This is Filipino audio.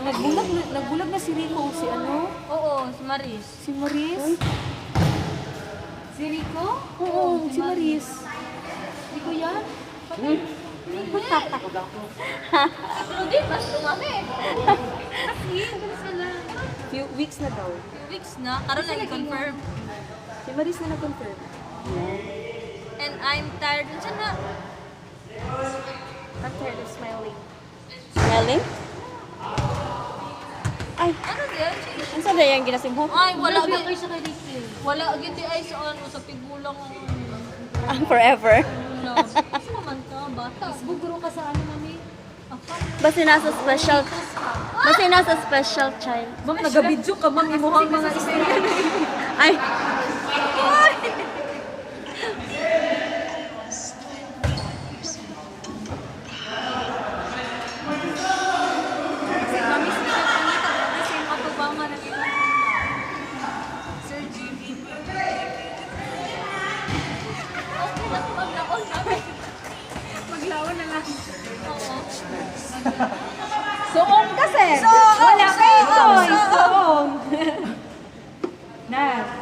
Nagbulag na si Rico, si ano? Oo, si Maris. Si Maris? Si Rico? Oo, si Maris. Rico yan? Hindi, mas tumami. Kasi, sila. Few weeks na daw. Weeks na, karoon na i-confirm. Si Maris na na-confirm. And I'm tired. Diyan na. I'm tired of smiling. Smiling? Ay, Ano yan? ang sada yung ginasimho? Ay, wala agad. Wala agad di ay sa ano, sa pigulang Ang forever. ano. Asa man ka, bata. Facebook guro ka sa ano, mami? Basta nasa special, basta nasa special child. Ma'am, nagabidyo ka, ma'am. Imuhang mga istorya. Ay, Kasi mami, sila pangita. Kasi yung matubangan ng ilang Sir Jimmy. Okay lang, maglaon namin. Maglaon na lang. Oo. suong kasi. Wala kayo, guys.